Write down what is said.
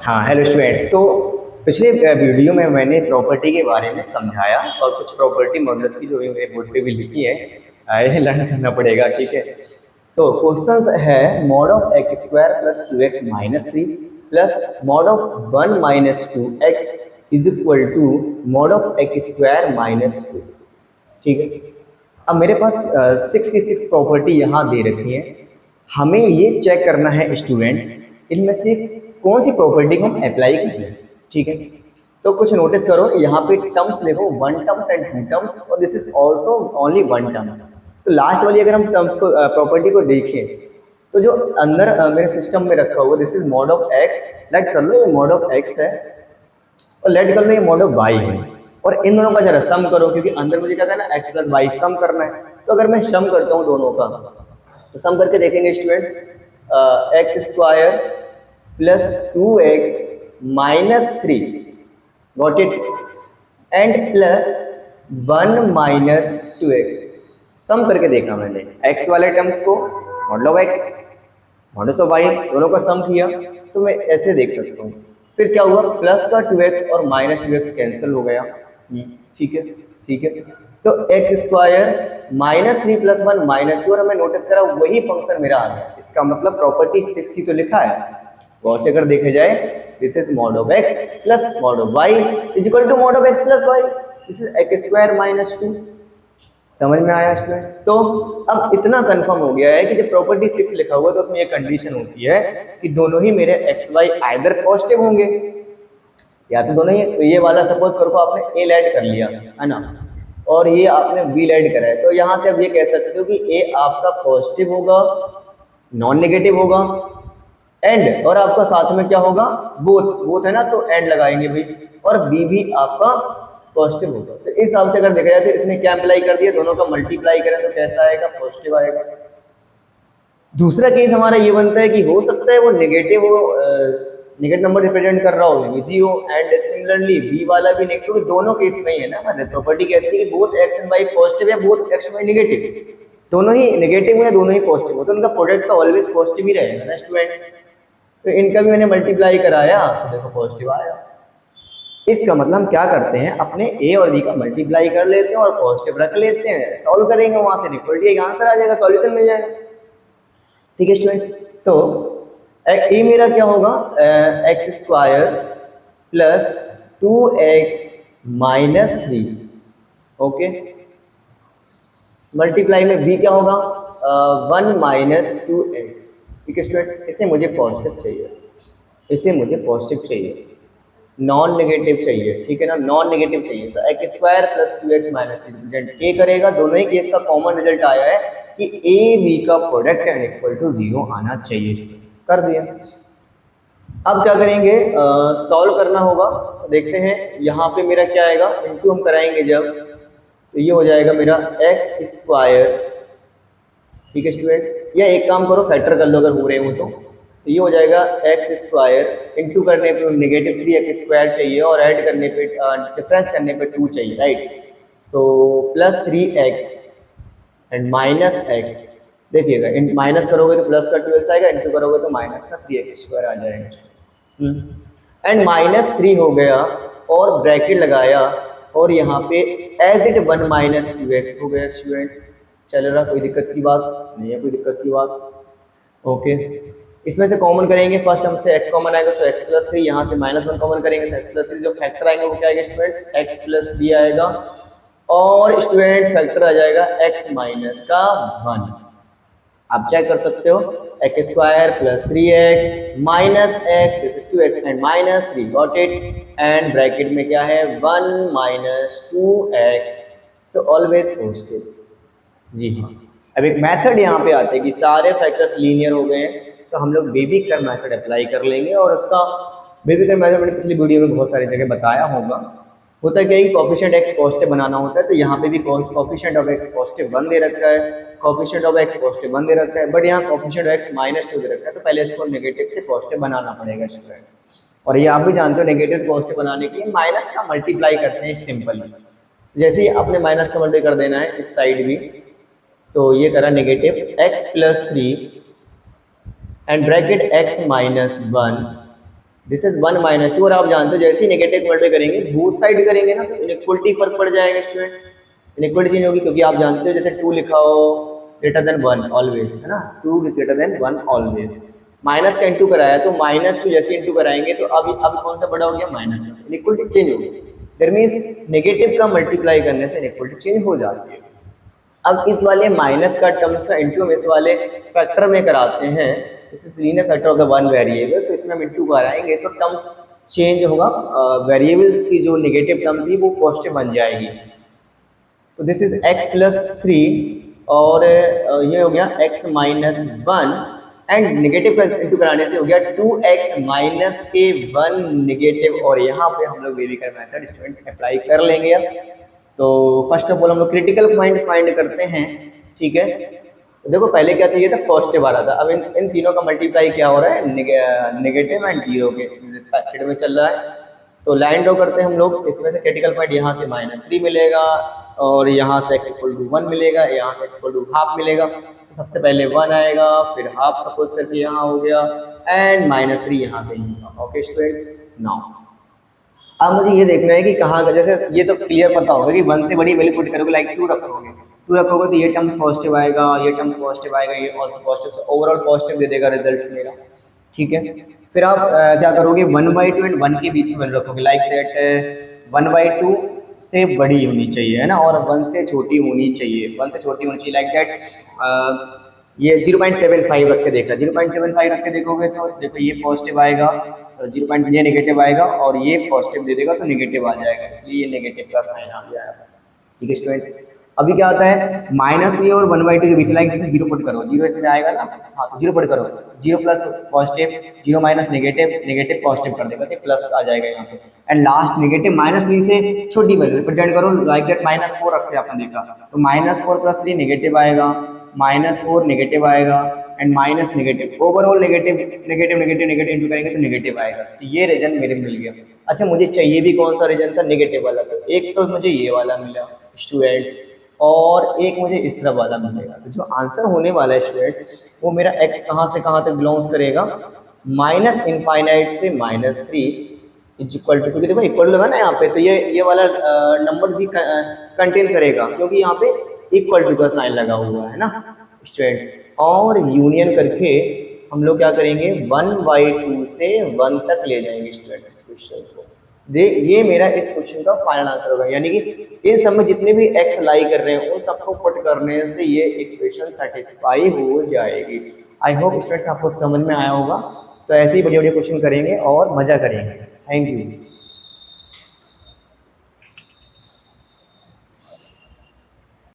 हाँ, hello students. तो पिछले वीडियो में मैंने प्रॉपर्टी के बारे में समझाया और कुछ प्रॉपर्टी मॉडल्स की जो ये बोर्ड पे भी लिखी है, ये लर्न करना पड़ेगा, ठीक है। सो क्वेश्चन है mod of x square plus 2x minus 3 plus mod of 1 minus 2x is equal to mod of x square minus 2, ठीक है। अब मेरे पास 66 प्रॉपर्टी यहाँ दे रखी है। हमें ये चेक करना है स्टूडेंट्स, इनमें से कौन सी प्रॉपर्टी को हम अप्लाई करें, ठीक है। तो कुछ नोटिस करो, यहाँ पे टर्म्स देखो, one terms and two terms, और this is also only one terms. तो लास्ट वाली अगर हम टर्म्स को प्रॉपर्टी को देखें, तो जो अंदर मेरे सिस्टम में रखा हुआ this is mod of x, let कर लो ये मॉड ऑफ एक्स है, और लेट कर लो ये मॉड ऑफ वाई है। और इन दोनों का जरा सम करो, क्योंकि अंदर मुझे क्या करना है, एक्स प्लस वाई सम करना है। तो अगर मैं सम करता हूँ दोनों का, तो सम करके देखेंगे students, x square plus 2x minus 3, got it, and plus 1 minus 2x। सम करके देखा मैंने x वाले टर्म्स को model of x model of y दोनों का सम किया, तो मैं ऐसे देख सकता हूँ। फिर क्या हुआ, प्लस का 2x और माइनस 2x कैंसिल हो गया, ठीक है, ठीक है। तो x square minus 3 plus 1 minus 2, और हमें नोटिस करा वही फंक्शन मेरा आ गया। इसका मतलब प्रॉपर्टी 6 ही तो लिखा है, गौर से अगर देखे जाए, this is mod of x plus mod of y is equal to mod of x plus y, this is x square minus 2। समझ में आया स्टूडेंट्स? तो अब इतना कंफर्म हो गया है कि जब प्रॉपर्टी 6 लिखा हुआ है, तो उसमें ये कंडीशन होती है कि दोनों ही मेरे एक्स वाई आइदर पॉजिटिव होंगे, या तो दोनों ही, तो ये वाला सपोज करो आपने ए ऐड कर लिया है ना, और ये आपने बी ऐड करा है, तो यहाँ से अब ये कह सकते हो कि ए आपका पॉजिटिव होगा, नॉन नेगेटिव होगा, एंड, और आपका साथ में क्या होगा, बोथ, बोथ है ना, तो एंड लगाएंगे भाई, और बी भी आपका पॉजिटिव होगा। तो इस हिसाब से अगर देखा जाए, तो इसने क्या अप्लाई कर दिया, दोनों का मल्टीप्लाई करें तो कैसा आएगा, पॉजिटिव आएगा। दूसरा केस हमारा ये बनता है कि हो सकता है वो नेगेटिव हो, नेगेटिव नंबर रिप्रेजेंट कर रहा हो, जी हो, एंड सिमिलरली बी वाला भी नेगेटिव, दोनों केस में ही है ना, मतलब प्रॉपर्टी कहती है कि both x and y positive है, बोथ एक्स वाई नेगेटिव, दोनों ही नेगेटिव है, दोनों ही पॉजिटिव हो, तो उनका प्रोडक्ट तो ऑलवेज पॉजिटिव ही रहेगा ना स्टूडेंट्स। तो इनका भी मैंने मल्टीप्लाई कराया, तो देखो पॉजिटिव आया। इसका मतलब हम क्या करते हैं, अपने ए और बी का मल्टीप्लाई कर लेते हैं और पॉजिटिव रख लेते हैं, सॉल्व करेंगे, वहां से इक्वलिटी का आंसर आ जाएगा, सॉल्यूशन मिल जाएगा, ठीक है स्टूडेंट्स। तो ए मेरा क्या होगा, x square plus 2x minus 3, okay, multiply में बी क्या होगा, 1 माइनस 2x, ठीक है स्टूडेंट्स। इसे मुझे पॉजिटिव चाहिए, इसे मुझे पॉजिटिव चाहिए, नॉन नेगेटिव चाहिए, ठीक है ना, नॉन नेगेटिव चाहिए। तो x square plus 2x minus 3 result A करेगा, दोनों ही केस का कॉमन रिजल्ट आया है कि ए बी का प्रोडक्ट एंड इक्वल टू 0 आना चाहिए, कर दिया। अब क्या करेंगे, सॉल्व करना होगा, तो देखते हैं यहाँ पे मेरा क्या आएगा, इनटू हम कराएंगे जब, तो ये हो जाएगा मेरा एक्स स्क्वायर, ठीक है स्टूडेंट्स, या एक काम करो फैक्टर कर लो अगर हो रहे हो तो ये हो जाएगा एक्स स्क्वायर, इंटू करने पे नेगेटिव 3x स्क्वायर चाहिए, और ऐड करने पे डिफरेंस करने पे 2 चाहिए, right. So plus 3x and minus x, देखिएगा माइनस करोगे तो प्लस का 2x आएगा, इंटू करोगे तो माइनस का 3x स्क्वायर आ जाएगा, एंड माइनस 3 हो गया, और ब्रैकेट लगाया, और यहाँ पे एज इट 1 माइनस 2x हो गया स्टूडेंट्स। चल रहा, कोई दिक्कत की बात नहीं है, कोई दिक्कत की बात, ओके। इसमें से कॉमन करेंगे, फर्स्ट हमसे x कॉमन आएगा, सो x प्लस 3, यहाँ से माइनस 1 कॉमन करेंगे, सो x प्लस 3, जो फैक्टर आएंगे वो क्या आएगा स्टूडेंट्स, x प्लस 3 आएगा, और स्टूडेंट्स फैक्टर आ जाएगा x माइनस का 1। आप चेक कर सकते हो, x square plus 3x minus x, this is 2x and minus 3, got it, and bracket में क्या है, 1 minus 2x, so always positive, जी हाँ। अब एक मेथड यहाँ पे आते हैं कि सारे फैक्टर्स लीनियर हो गए हैं, तो हम लोग बेबी कर्व मेथड अप्लाई कर लेंगे, और उसका बेबी कर्व मेथड मैंने पिछली वीडियो में बहुत सारी जगह बताया होगा। होता क्या है कि कोफिशिएंट x पॉजिटिव बनाना होता है, तो यहाँ पे भी कोफिशिएंट ऑफ x पॉजिटिव 1 दे रखा है, कोफिशिएंट ऑफ x पॉजिटिव 1 दे रखा है, बट यहाँ कोफिशिएंट ऑफ x माइनस 2 दे रखा है, तो पहले इसको नेगेटिव से पॉजिटिव बनाना पड़ेगा स्टूडेंट। और ये आप भी जानते हो, नेगेटिव से पॉजिटिव बनाने के लिए माइनस का मल्टीप्लाई करते हैं सिंपल, जैसे ही आपने माइनस का मल्टीप्लाई कर देना है इस साइड भी, तो ये करा negative x plus 3 and bracket x minus 1 this is 1 minus two, और आप जानते हो जैसे ही नेगेटिव मल्टीप्लाई करेंगे बोथ साइड करेंगे ना तो इनइक्वलिटी फर्क पड़ जाएगा स्टूडेंट्स, इनइक्वलिटी चेंज होगी, क्योंकि आप जानते हो जैसे 2 लिखा हो ग्रेटर देन 1 ऑलवेज, है ना, 2 is greater than 1 always. Minus का इंटू कराया तो -2 जैसे इंटू कराएंगे तो अब कौन सा बड़ा हो गया, माइनस का, इनइक्वलिटी चेंज होगी। दैट मीन्स नेगेटिव का मल्टीप्लाई करने से इनइक्वलिटी चेंज हो जाती है। अब इस वाले माइनस का टर्म्स का इंटू हम इस वाले फैक्टर में कराते हैं, this is linear factor of the one variable, तो इसमें हम इंटू कराएंगे तो टर्म्स चेंज होगा, वेरिएबल्स की जो नेगेटिव टर्म थी वो पॉजिटिव बन जाएगी। तो दिस इज x प्लस 3, और ये हो गया x माइनस 1, एंड नेगेटिव का इंटू कराने से हो गया 2x माइनस के 1 नेगेटिव, और यहाँ पे हम लोग बेबीकर मेथड स्टूडेंट्स अप्लाई कर लेंगे। तो फर्स्ट ऑफ ऑल हम लोग क्रिटिकल पॉइंट फाइंड करते हैं, ठीक है। तो देखो पहले क्या चाहिए था, पॉजिटिव आ रहा था, अब इन तीनों का मल्टीप्लाई क्या हो रहा है, नेगेटिव एंड जीरो के रिस्पेक्टेड में चल रहा है। सो लाइन ड्रॉ करते हैं हम लोग, इसमें से क्रिटिकल पॉइंट यहाँ से -3 मिलेगा, और यहाँ से x इक्वल टू 1 मिलेगा, यहाँ से x इक्वल टू हाफ मिलेगा, तो सबसे पहले 1 आएगा, फिर हाफ सपोज करके यहाँ हो गया, एंड -3 यहाँ पे ही होगा। ओके स्टूडेंट्स, नाउ अब मुझे ये देखना है कि कहाँ का, जैसे ये तो क्लियर पता होगा कि 1 से बड़ी वैल्यू पुट करोगे, लाइक 2 रखोगे, 2 रखोगे तो ये टर्म्स पॉजिटिव आएगा, ये टर्म्स पॉजिटिव आएगा, ये ऑल्सो पॉजिटिव, से ओवरऑल पॉजिटिव दे देगा रिजल्ट्स मेरा, ठीक है। फिर आप क्या करोगे, 1/2 एंड 1 के बीच में वैल्यू रखोगे, लाइक दैट 1/2 से बड़ी होनी चाहिए, है ना, और 1 से छोटी होनी चाहिए, 1 से छोटी होनी चाहिए, लाइक दैट ये 0.75 रख के देखा, 0.75 रख के देखोगे तो देखो ये पॉजिटिव आएगा, तो 0. ये नेगेटिव आएगा, और ये पॉजिटिव दे देगा तो नेगेटिव आ जाएगा, इसलिए ये नेगेटिव का साइन आ गया है, ठीक है स्टूडेंट्स। अभी क्या होता है, -3 और 1/2 के बीच, लाइक जैसे 0 पुट करो, 0 इसमें आएगा ना, हाँ तो 0 पुट करो, 0 plus positive, 0 minus negative, negative positive कर देगा, तो प्लस आ जाएगा यहाँ पे, एंड लास्ट नेगेटिव -3 से छोटी वैल्यू रिप्रेजेंट करो, लाइक दैट -4 रख के आपने देखा, तो -4 + 3 नेगेटिव आएगा, -4 नेगेटिव आएगा, and minus negative, overall negative negative negative negative into करेंगे तो नेगेटिव आएगा, तो ये रीजन मेरे मिल गया। अच्छा मुझे चाहिए भी कौन सा रीजन था, नेगेटिव वाला, तो एक तो मुझे ये वाला मिला स्टूडेंट्स, और एक मुझे इस तरफ वाला मिलेगा, तो जो आंसर होने वाला है स्टूडेंट्स वो मेरा x कहाँ से कहाँ तक बिलोंग्स करेगा, -इनफाइनाइट से -3 इज इक्वल टू, क्योंकि देखो इक्वल लगा ना यहाँ पे, तो ये वाला नंबर भी कंटेन करेगा, क्योंकि यहाँ पे इक्वल टू का साइन लगा हुआ है ना स्टूडेंट्स, और यूनियन करके हम लोग क्या करेंगे, 1/2 से 1 तक ले जाएंगे स्टूडेंट इस क्वेश्चन को। ये मेरा इस क्वेश्चन का फाइनल आंसर होगा, यानी कि इस सब में जितने भी x लाई कर रहे हैं उन सबको पुट करने से ये इक्वेशन सेटिस्फाई हो जाएगी। आई होप स्टूडेंट्स आपको समझ में आया होगा, तो ऐसे ही बढ़िया बढ़िया क्वेश्चन करेंगे और मजा करेंगे। Thank you.